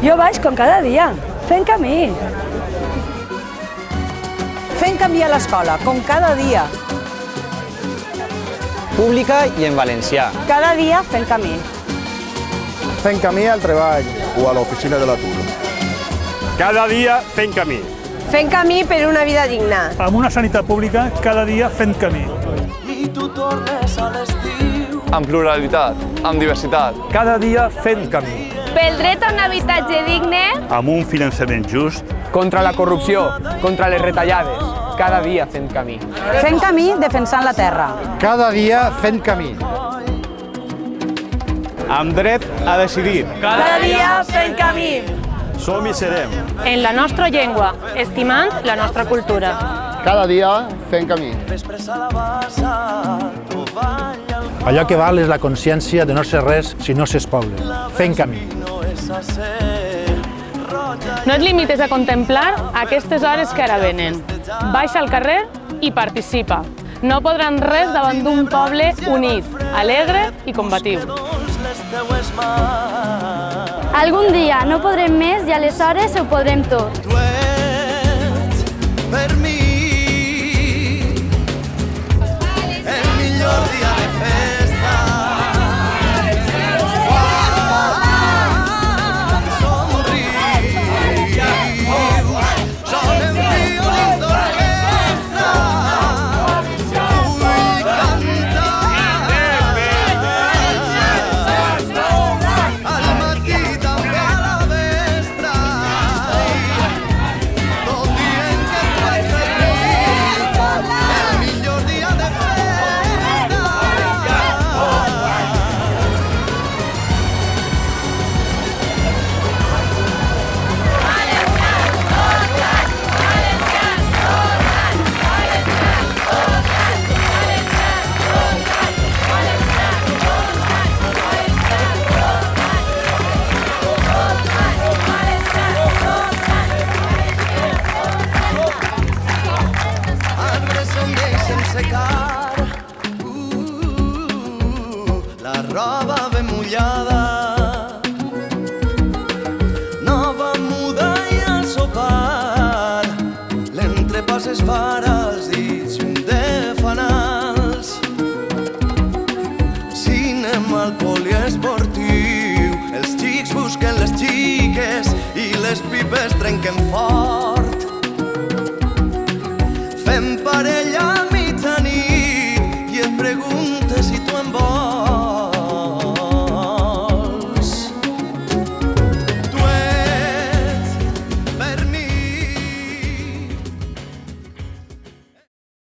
Jo vaig com cada dia, fent camí. Fent camí a l'escola, com cada dia. Pública i en valencià. Cada dia fent camí. Fent camí al treball o a l'oficina de l'atur. Cada dia fent camí. Fent camí per una vida digna. Amb una sanitat pública, cada dia fent camí. I tu tornes a l'estiu. Amb pluralitat, amb diversitat. Cada dia fent camí. Pel dret a un habitatge digne. Amb un finançament just. Contra la corrupció, contra les retallades. Cada dia fent camí. Fent camí defensant la terra. Cada dia fent camí. Amb dret a decidir. Cada dia fent camí. Som i serem. En la nostra llengua, estimant la nostra cultura. Cada dia fent camí. Allò que val és la consciència de no ser res si no s'és poble. Fent camí. No et limites a contemplar aquestes hores que ara venen. Baixa al carrer i participa. No podran res davant d'un poble unit, alegre i combatiu. Algun dia no podrem més i aleshores ho podrem tot. Tu ets per mi el millor dia de festa. Sonen violins d'orquestra. Vull cantar al matí també a la vespre. Tot dient que tu ets per mi el millor dia de festa. Arbres on deixen secar la roba ben mullada, nova muda i al sopar l'entrepàs es farà als dits i un de fanals. Cinema al poliesportiu, els xics busquen les xiques i les pipes trenquen fort. Fem parella a mitjanit i et preguntes si tu em vols.